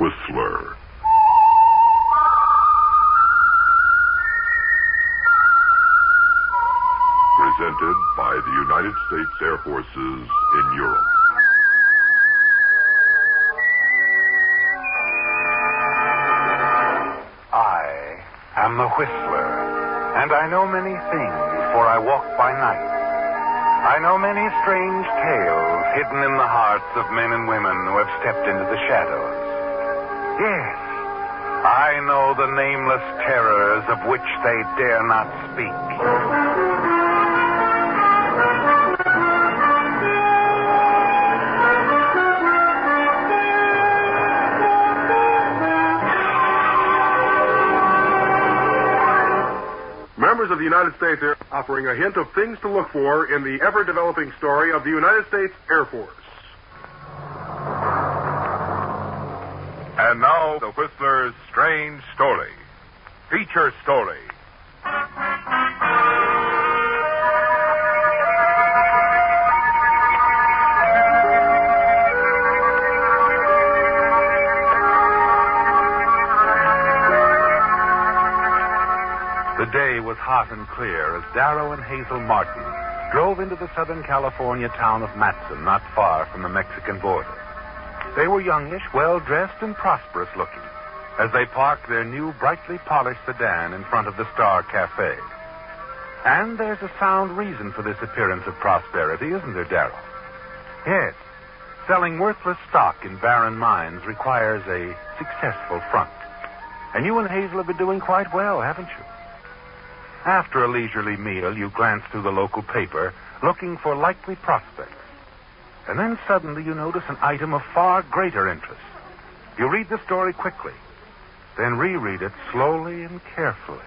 Whistler. Presented by the United States Air Forces in Europe. I am the Whistler, and I know many things, for I walk by night. I know many strange tales hidden in the hearts of men and women who have stepped into the shadows. Yes, I know the nameless terrors of which they dare not speak. Members of the United States Air Force offering a hint of things to look for in the ever-developing story of the United States Air Force. And now, the Whistler's strange story. Feature story. The day was hot and clear as Darrow and Hazel Martin drove into the Southern California town of Matson, not far from the Mexican border. They were youngish, well-dressed, and prosperous-looking as they parked their new, brightly polished sedan in front of the Star Cafe. And there's a sound reason for this appearance of prosperity, isn't there, Darrow? Yes. Selling worthless stock in barren mines requires a successful front. And you and Hazel have been doing quite well, haven't you? After a leisurely meal, you glance through the local paper, looking for likely prospects. And then suddenly you notice an item of far greater interest. You read the story quickly, then reread it slowly and carefully.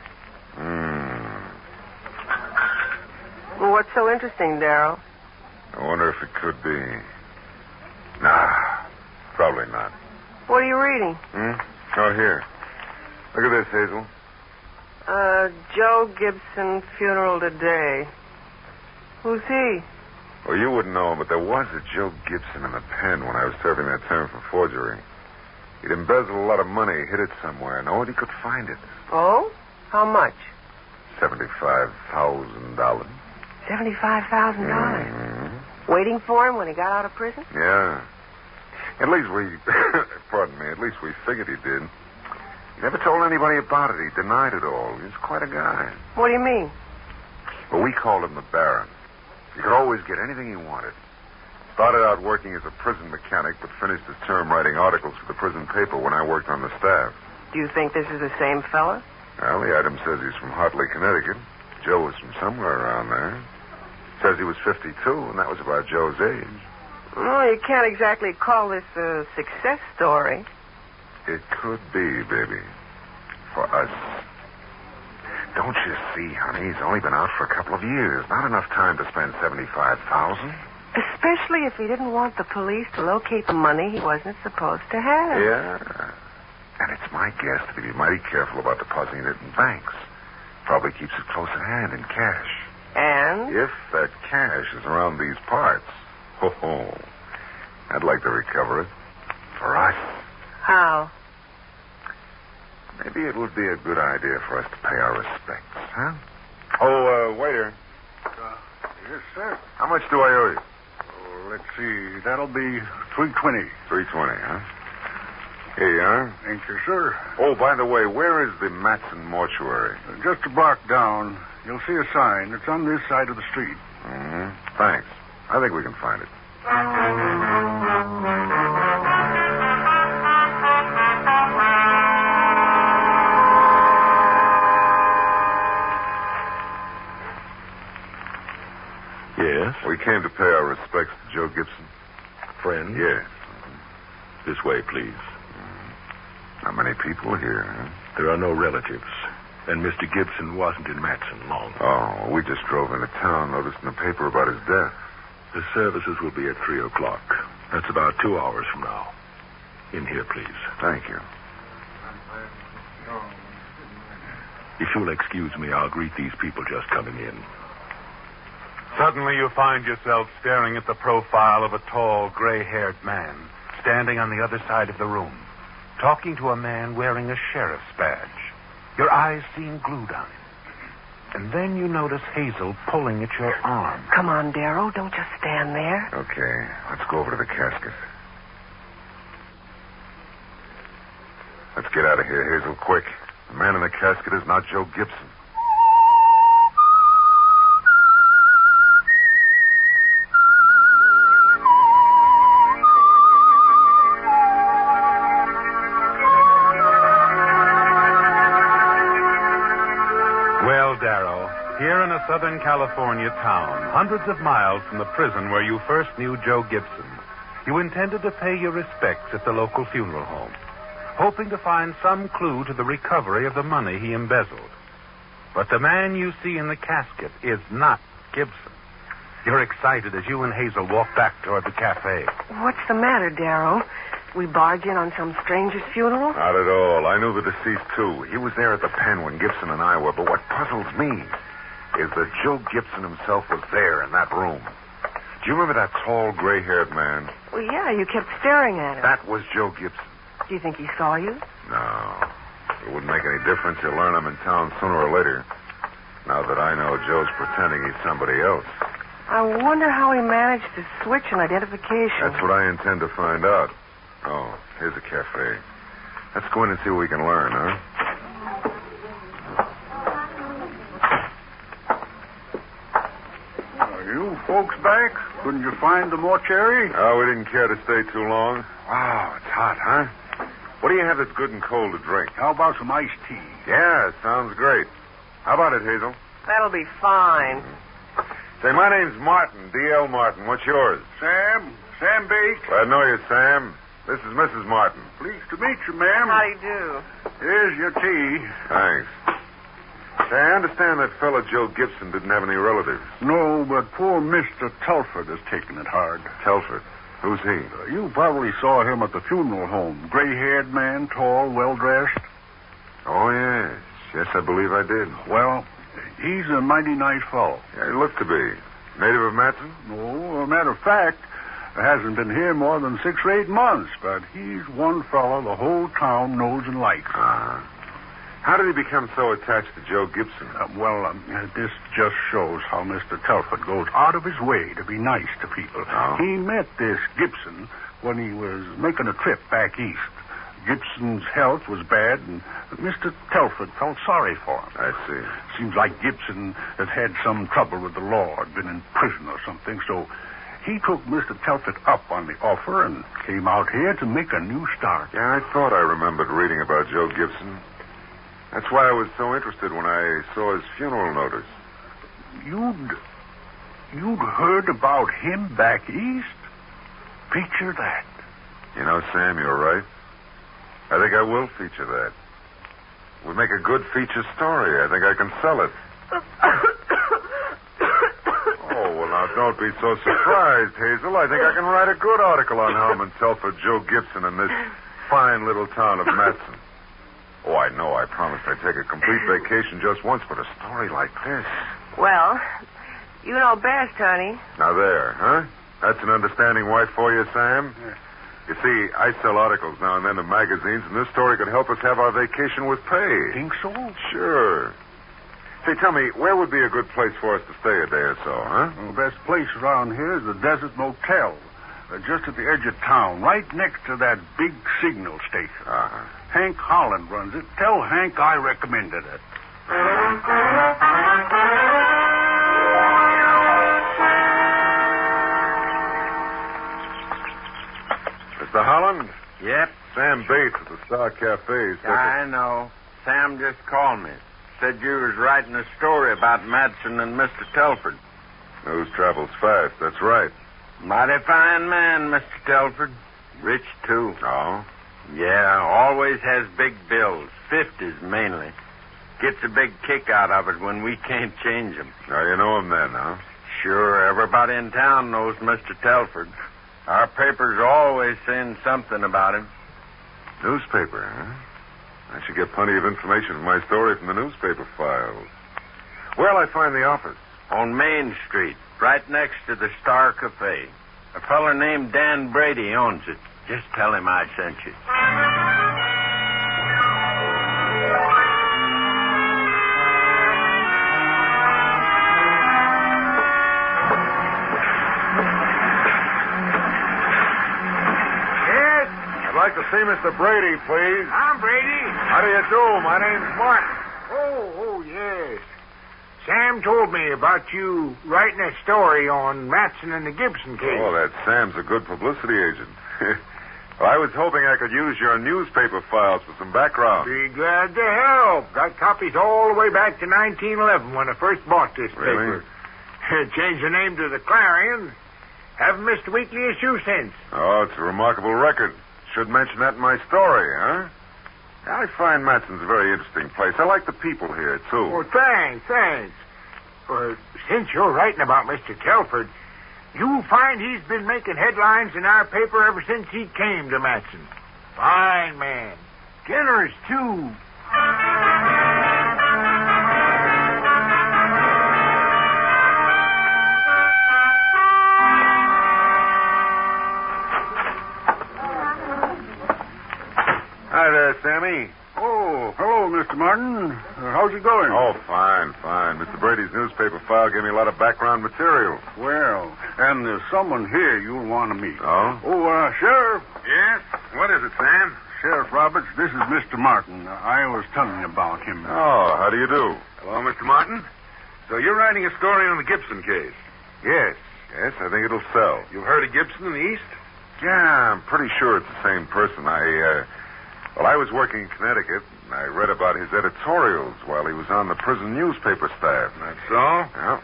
Well, what's so interesting, Darrow? I wonder if it could be. Nah, probably not. What are you reading? Oh, here. Look at this, Hazel. Joe Gibson funeral today. Who's he? Well, you wouldn't know him, but there was a Joe Gibson in the pen when I was serving that term for forgery. He'd embezzled a lot of money, hid it somewhere. Nobody could find it. Oh? How much? $75,000. $75,000? Waiting for him when he got out of prison? Yeah. At least we... pardon me. At least we figured he did. He never told anybody about it. He denied it all. He was quite a guy. What do you mean? Well, we called him the Baron. He could always get anything he wanted. Started out working as a prison mechanic, but finished his term writing articles for the prison paper when I worked on the staff. Do you think this is the same fella? Well, the item says he's from Hartley, Connecticut. Joe was from somewhere around there. Says he was 52, and that was about Joe's age. Well, you can't exactly call this a success story. It could be, baby. For us. Don't you see, honey? He's only been out for a couple of years. Not enough time to spend $75,000. Especially if he didn't want the police to locate the money he wasn't supposed to have. Yeah. And it's my guess that he'd be mighty careful about depositing it in banks. Probably keeps it close at hand in cash. And? If that cash is around these parts, I'd like to recover it. For us. How? Maybe it would be a good idea for us to pay our respects, huh? Oh, waiter. Yes, sir. How much do I owe you? Oh, let's see. That'll be $3.20. $3.20, huh? Here you are. Thank you, sir. Oh, by the way, where is the Matson mortuary? Just a block down. You'll see a sign. It's on this side of the street. Thanks. I think we can find it. Yes? We came to pay our respects to Joe Gibson. Friend? Yes. This way, please. Not many people here, huh? There are no relatives. And Mr. Gibson wasn't in Matson long. Oh, we just drove into town, noticed in the paper about his death. The services will be at 3 o'clock. That's about 2 hours from now. In here, please. Thank you. If you'll excuse me, I'll greet these people just coming in. Suddenly you find yourself staring at the profile of a tall, gray-haired man standing on the other side of the room, talking to a man wearing a sheriff's badge. Your eyes seem glued on him. And then you notice Hazel pulling at your arm. Come on, Darrow. Don't just stand there. Okay, let's go over to the casket. Let's get out of here, Hazel, quick. The man in the casket is not Joe Gibson. Well, Darrow, here in a Southern California town, hundreds of miles from the prison where you first knew Joe Gibson, you intended to pay your respects at the local funeral home, hoping to find some clue to the recovery of the money he embezzled. But the man you see in the casket is not Gibson. You're excited as you and Hazel walk back toward the cafe. What's the matter, Darrow? We barge in on some stranger's funeral? Not at all. I knew the deceased, too. He was there at the pen when Gibson and I were. But what puzzles me is that Joe Gibson himself was there in that room. Do you remember that tall, gray-haired man? Well, yeah, you kept staring at him. That was Joe Gibson. Do you think he saw you? No. It wouldn't make any difference. You'll learn I'm in town sooner or later. Now that I know Joe's pretending he's somebody else. I wonder how he managed to switch an identification. That's what I intend to find out. Oh, here's a cafe. Let's go in and see what we can learn, huh? Are you folks back? Couldn't you find the mortuary? Oh, we didn't care to stay too long. Wow, it's hot, huh? What do you have that's good and cold to drink? How about some iced tea? Yeah, sounds great. How about it, Hazel? That'll be fine. Say, my name's Martin, D.L. Martin. What's yours? Sam Bates. I know you, Sam. This is Mrs. Martin. Pleased to meet you, ma'am. How do you do? Here's your tea. Thanks. Say, I understand that fellow Joe Gibson didn't have any relatives. No, but poor Mr. Telford has taken it hard. Telford? Who's he? You probably saw him at the funeral home. Gray-haired man, tall, well-dressed. Oh, yes. Yes, I believe I did. Well, he's a mighty nice fellow. Yeah, he looked to be. Native of Matson? No, as a matter of fact, hasn't been here more than 6 or 8 months, but he's one fellow the whole town knows and likes. How did he become so attached to Joe Gibson? This just shows how Mr. Telford goes out of his way to be nice to people. Oh. He met this Gibson when he was making a trip back east. Gibson's health was bad, and Mr. Telford felt sorry for him. I see. Seems like Gibson had had some trouble with the law, had been in prison or something, so he took Mr. Telford up on the offer and came out here to make a new start. Yeah, I thought I remembered reading about Joe Gibson. That's why I was so interested when I saw his funeral notice. You'd heard about him back east? Feature that. You know, Sam, you're right. I think I will feature that. We'll make a good feature story. I think I can sell it. Oh, well, now, don't be so surprised, Hazel. I think I can write a good article on Hellman Telford, Joe Gibson, in this fine little town of Matson. Oh, I know. I promised I'd take a complete vacation just once, but a story like this. Well, you know best, honey. Now, there, huh? That's an understanding wife for you, Sam? Yeah. You see, I sell articles now and then to magazines, and this story could help us have our vacation with pay. Think so? Sure. Say, tell me, where would be a good place for us to stay a day or so, huh? Well, the best place around here is the Desert Motel. Just at the edge of town, right next to that big signal station. Uh-huh. Hank Holland runs it. Tell Hank I recommended it. Mr. Holland? Yep, Sam Bates at the Star Cafe. I know. Sam just called me. Said you was writing a story about Madsen and Mr. Telford. News travels fast, that's right. Mighty fine man, Mr. Telford. Rich, too. Oh? Yeah, always has big bills. 50s, mainly. Gets a big kick out of it when we can't change them. Now you know him then, huh? Sure, everybody in town knows Mr. Telford. Our paper's always saying something about him. Newspaper, huh? I should get plenty of information from my story from the newspaper files. Where'll I find the office? On Main Street, right next to the Star Cafe. A feller named Dan Brady owns it. Just tell him I sent you. see Mr. Brady, please. I'm Brady. How do you do? My name's Martin. Oh, yes. Sam told me about you writing a story on Matson and the Gibson case. Oh, that Sam's a good publicity agent. Well, I was hoping I could use your newspaper files for some background. Be glad to help. Got copies all the way back to 1911 when I first bought this Really? paper. Changed the name to the Clarion. Haven't missed a weekly issue since. Oh, it's a remarkable record. Should mention that in my story, huh? I find Matson's a very interesting place. I like the people here, too. Oh, thanks. Since you're writing about Mr. Telford, you'll find he's been making headlines in our paper ever since he came to Matson. Fine man. Generous, too. Hi there, Sammy. Oh, hello, Mr. Martin. How's it going? Oh, fine. Mr. Brady's newspaper file gave me a lot of background material. Well, and there's someone here you'll want to meet. Oh? Oh, Sheriff. Yes? What is it, Sam? Sheriff Roberts, this is Mr. Martin. I was telling you about him. Oh, how do you do? Hello, Mr. Martin. So you're writing a story on the Gibson case. Yes, I think it'll sell. You've heard of Gibson in the East? Yeah, I'm pretty sure it's the same person. I was working in Connecticut, and I read about his editorials while he was on the prison newspaper staff. That's so? Yeah.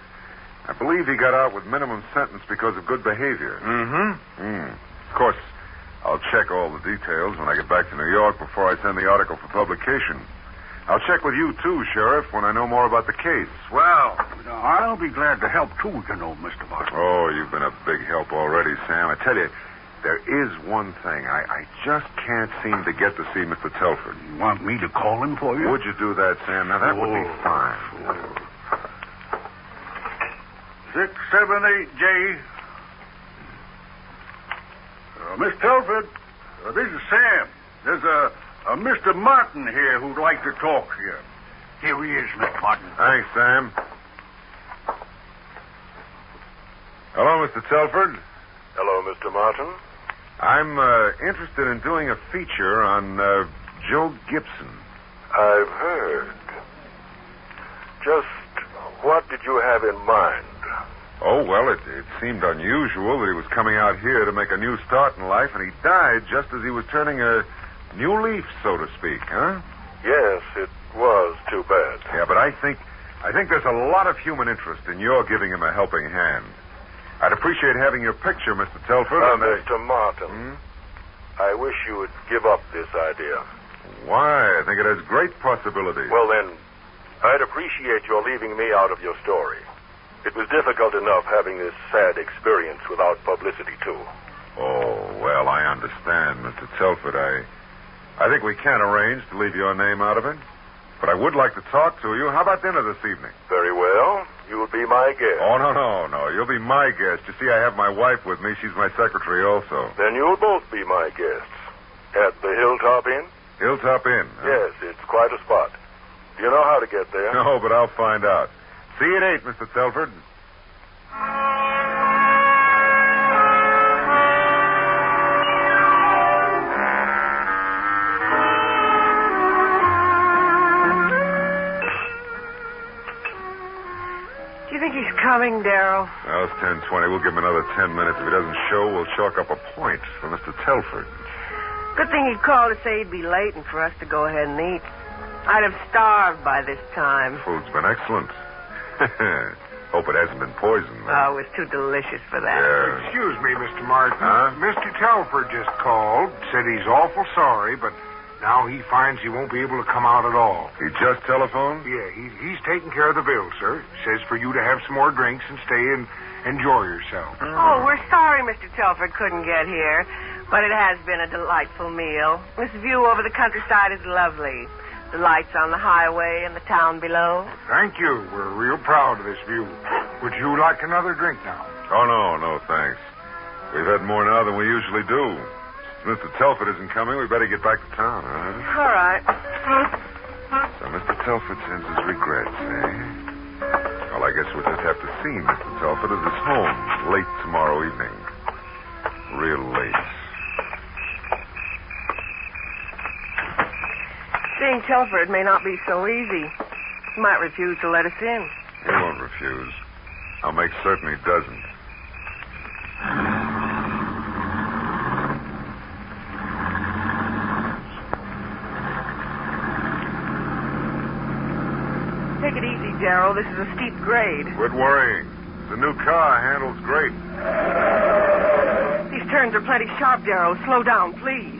I believe he got out with minimum sentence because of good behavior. Mm-hmm. Of course, I'll check all the details when I get back to New York before I send the article for publication. I'll check with you, too, Sheriff, when I know more about the case. Well, I'll be glad to help, too, Mr. Martin. Oh, you've been a big help already, Sam. I tell you, there is one thing. I just can't seem to get to see Mr. Telford. You want me to call him for you? Would you do that, Sam? Now, that would be fine. 678J. Miss Telford, this is Sam. There's a Mr. Martin here who'd like to talk to you. Here he is, Mr. Martin. Thanks, Sam. Hello, Mr. Telford. hello, Mr. Martin. I'm interested in doing a feature on Joe Gibson. I've heard. Just what did you have in mind? Oh, well, it seemed unusual that he was coming out here to make a new start in life, and he died just as he was turning a new leaf, so to speak, huh? Yes, it was too bad. Yeah, but I think there's a lot of human interest in your giving him a helping hand. I'd appreciate having your picture, Mr. Telford. Mr. Martin, I wish you would give up this idea. Why? I think it has great possibility. Well, then, I'd appreciate your leaving me out of your story. It was difficult enough having this sad experience without publicity, too. Oh, well, I understand, Mr. Telford. I think we can arrange to leave your name out of it. But I would like to talk to you. How about dinner this evening? Very well. You'll be my guest. Oh, no. You'll be my guest. You see, I have my wife with me. She's my secretary also. Then you'll both be my guests. At the Hilltop Inn? Hilltop Inn? Huh? Yes, it's quite a spot. Do you know how to get there? No, but I'll find out. See you at 8, Mr. Telford. Do you think he's coming, Darryl? Well, it's 10:20. We'll give him another 10 minutes. If he doesn't show, we'll chalk up a point for Mr. Telford. Good thing he'd called to say he'd be late and for us to go ahead and eat. I'd have starved by this time. Food's been excellent. Hope it hasn't been poisoned. Oh, it was too delicious for that. Yeah. Excuse me, Mr. Martin. Huh? Mr. Telford just called, said he's awful sorry, but now he finds he won't be able to come out at all. He just telephoned? Yeah, he's taking care of the bill, sir. Says for you to have some more drinks and stay and enjoy yourself. Oh, we're sorry Mr. Telford couldn't get here, but it has been a delightful meal. This view over the countryside is lovely. The lights on the highway and the town below. Thank you. We're real proud of this view. Would you like another drink now? Oh, no, thanks. We've had more now than we usually do. Since Mr. Telford isn't coming, we better get back to town, huh? All right. So Mr. Telford sends his regrets, eh? Well, I guess we'll just have to see Mr. Telford at his home late tomorrow evening. Real late. Seeing Telford may not be so easy. He might refuse to let us in. He won't refuse. I'll make certain he doesn't. Take it easy, Darrow. This is a steep grade. Quit worrying. The new car handles great. These turns are plenty sharp, Darrow. Slow down, please.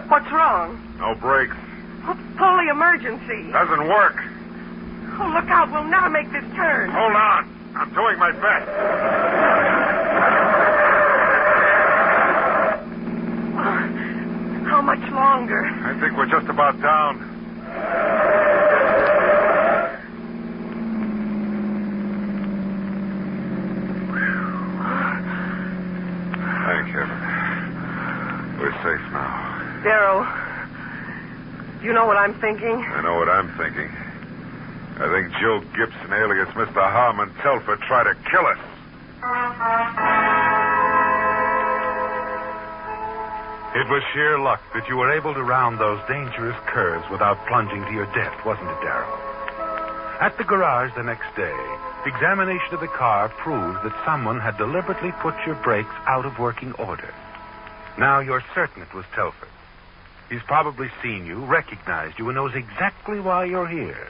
What's wrong? No brakes. Pull the emergency. Doesn't work. Oh, look out. We'll never make this turn. Hold on. I'm doing my best. How much longer? I think we're just about down. Thank heaven. We're safe now. Darrow, you know what I'm thinking? I know what I'm thinking. I think Joe Gibson, alias Mr. Harmon Telford, tried to kill us. It was sheer luck that you were able to round those dangerous curves without plunging to your death, wasn't it, Darrow? At the garage the next day, examination of the car proved that someone had deliberately put your brakes out of working order. Now you're certain it was Telford. He's probably seen you, recognized you, and knows exactly why you're here.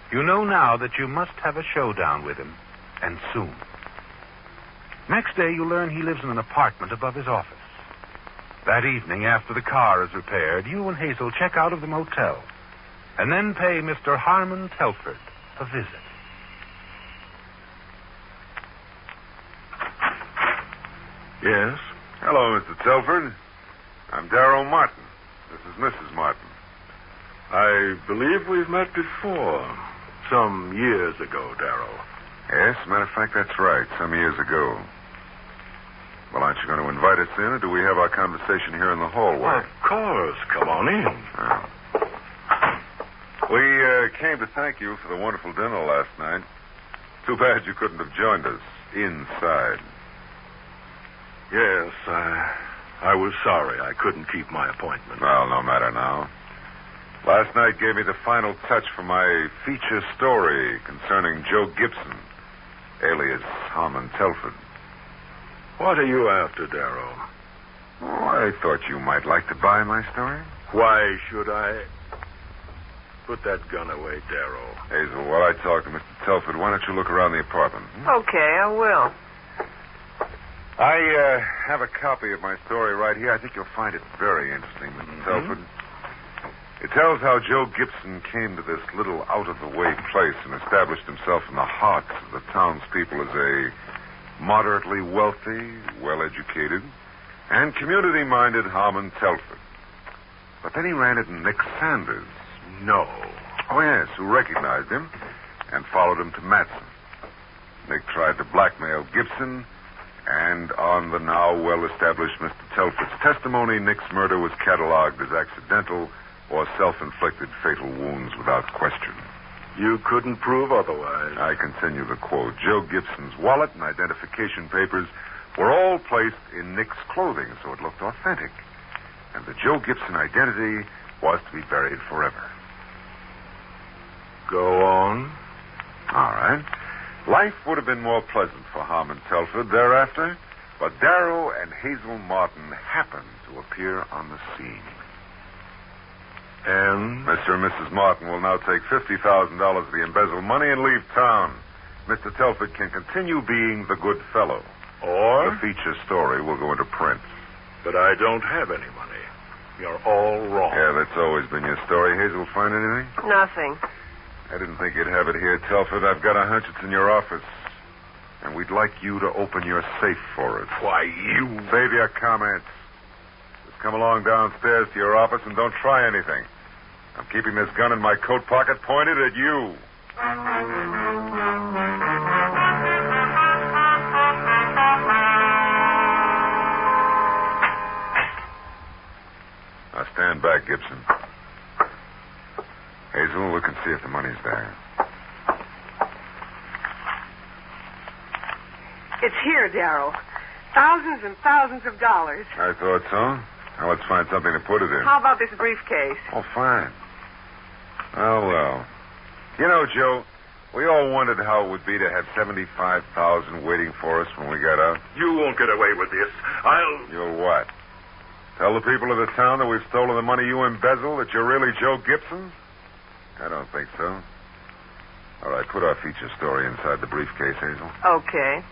You know now that you must have a showdown with him, and soon. Next day, you learn he lives in an apartment above his office. That evening, after the car is repaired, you and Hazel check out of the motel, and then pay Mr. Harmon Telford a visit. Yes? Hello, Mr. Telford. I'm Darrow Martin. This is Mrs. Martin. I believe we've met before. Some years ago, Darrow. Yes, matter of fact, that's right. Some years ago. Well, aren't you going to invite us in, or do we have our conversation here in the hallway? Of course. Come on in. Oh. We came to thank you for the wonderful dinner last night. Too bad you couldn't have joined us inside. Yes, I was sorry I couldn't keep my appointment. Well, no matter now. Last night gave me the final touch for my feature story concerning Joe Gibson, alias Harmon Telford. What are you after, Darrow? Oh, I thought you might like to buy my story. Why should I... Put that gun away, Darrow. Hazel, while I talk to Mr. Telford, why don't you look around the apartment? Okay, I will. I have a copy of my story right here. I think you'll find it very interesting, Mr. Telford. It tells how Joe Gibson came to this little out-of-the-way place and established himself in the hearts of the townspeople as a moderately wealthy, well-educated, and community-minded Harmon Telford. But then he ran into Nick Sanders. No. Oh, yes, who recognized him and followed him to Matson. Nick tried to blackmail Gibson, and on the now well-established Mr. Telford's testimony, Nick's murder was cataloged as accidental or self-inflicted fatal wounds without question. You couldn't prove otherwise. I continue the quote. Joe Gibson's wallet and identification papers were all placed in Nick's clothing, so it looked authentic. And the Joe Gibson identity was to be buried forever. Go on. All right. Life would have been more pleasant for Harmon Telford thereafter, but Darrow and Hazel Martin happened to appear on the scene. And? Mr. and Mrs. Martin will now take $50,000 of the embezzled money and leave town. Mr. Telford can continue being the good fellow. Or? The feature story will go into print. But I don't have any money. You're all wrong. Yeah, that's always been your story. Hazel, find anything? Nothing. I didn't think you'd have it here, Telford. I've got a hunch it's in your office. And we'd like you to open your safe for us. Why, you... Save your comments. Just come along downstairs to your office and don't try anything. I'm keeping this gun in my coat pocket pointed at you. Now stand back, Gibson. Hazel, look and see if the money's there. It's here, Darrow. Thousands and thousands of dollars. I thought so. Now let's find something to put it in. How about this briefcase? Oh, fine. Oh, well. You know, Joe, we all wondered how it would be to have $75,000 waiting for us when we got out. You won't get away with this. You'll what? Tell the people of the town that we've stolen the money you embezzled, that you're really Joe Gibson? I don't think so. All right, put our feature story inside the briefcase, Hazel. Okay.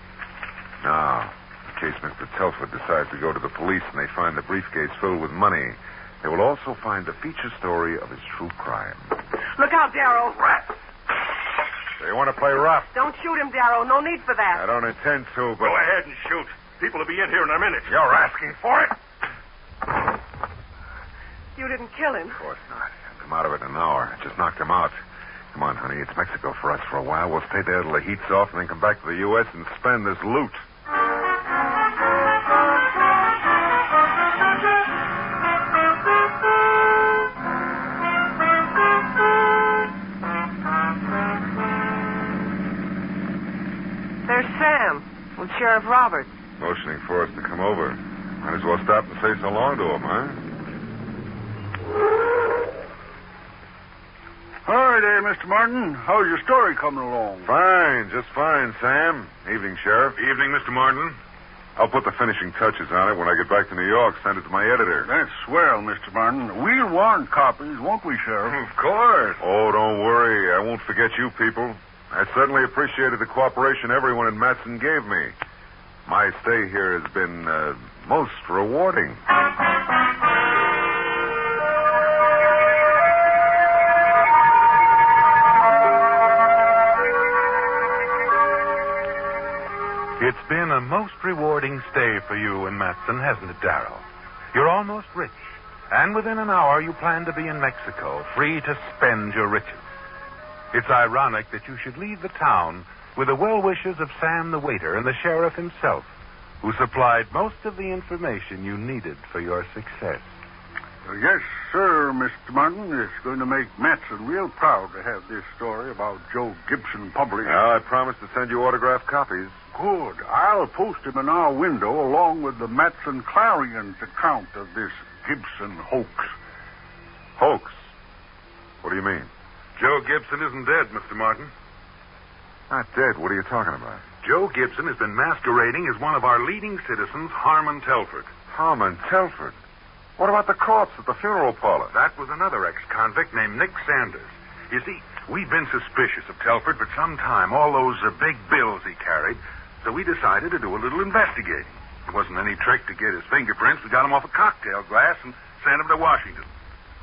Now, in case Mr. Telford decides to go to the police and they find the briefcase filled with money, they will also find the feature story of his true crime. Look out, Darrow. Rats! So you want to play rough? Don't shoot him, Darrow. No need for that. I don't intend to, but... Go ahead and shoot. People will be in here in a minute. You're asking for it? You didn't kill him. Of course not. I'll come out of it in an hour. I just knocked him out. Come on, honey. It's Mexico for us for a while. We'll stay there till the heat's off and then come back to the U.S. and spend this loot. There's Sam with Sheriff Roberts. Motioning for us to come over. Might as well stop and say so long to him, huh? Hi there, Mr. Martin. How's your story coming along? Fine, just fine, Sam. Evening, Sheriff. Evening, Mr. Martin. I'll put the finishing touches on it when I get back to New York. Send it to my editor. That's swell, Mr. Martin. We'll want copies, won't we, Sheriff? Of course. Oh, don't worry. I won't forget you people. I certainly appreciated the cooperation everyone in Matson gave me. My stay here has been most rewarding. It's been a most rewarding stay for you in Matson, hasn't it, Darrow? You're almost rich, and within an hour you plan to be in Mexico, free to spend your riches. It's ironic that you should leave the town with the well wishes of Sam the waiter and the sheriff himself, who supplied most of the information you needed for your success. Yes, sir, Mr. Martin. It's going to make Matson real proud to have this story about Joe Gibson published. I promise to send you autographed copies. Good. I'll post him in our window along with the Matson Clarion's account of this Gibson hoax. Hoax? What do you mean? Joe Gibson isn't dead, Mr. Martin. Not dead. What are you talking about? Joe Gibson has been masquerading as one of our leading citizens, Harmon Telford. Harmon Telford? What about the corpse at the funeral parlor? That was another ex-convict named Nick Sanders. You see, we'd been suspicious of Telford for some time, all those big bills he carried, so we decided to do a little investigating. It wasn't any trick to get his fingerprints. We got him off a cocktail glass and sent him to Washington.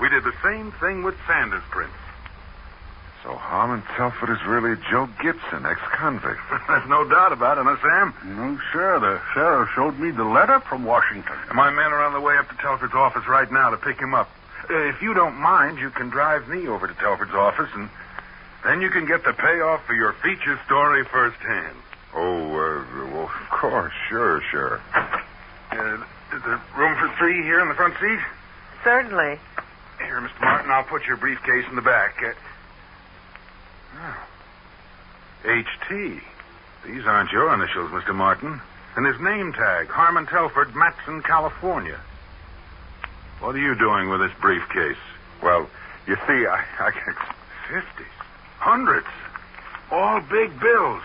We did the same thing with Sanders' prints. So Harmon Telford is really Joe Gibson, ex-convict. There's no doubt about it, huh, Sam? No, sir. The sheriff showed me the letter from Washington. My men are on the way up to Telford's office right now to pick him up. If you don't mind, you can drive me over to Telford's office, and then you can get the payoff for your feature story firsthand. Oh, well, of course. Sure. Is there room for three here in the front seat? Certainly. Here, Mr. Martin, I'll put your briefcase in the back. H.T. These aren't your initials, Mr. Martin. And his name tag, Harmon Telford, Matson, California. What are you doing with this briefcase? Well, you see, I can... 50s. Hundreds. All big bills.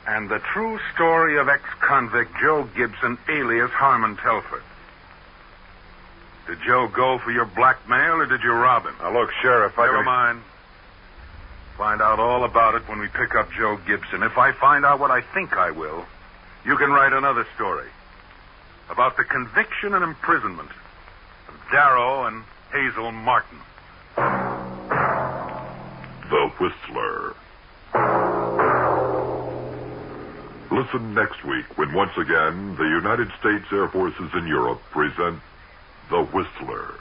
And the true story of ex-convict Joe Gibson, alias Harmon Telford. Did Joe go for your blackmail, or did you rob him? Now, look, Sheriff, Never mind. Find out all about it when we pick up Joe Gibson. If I find out what I think I will, you can write another story about the conviction and imprisonment of Darrow and Hazel Martin. The Whistler. Listen next week when once again the United States Air Forces in Europe present The Whistler.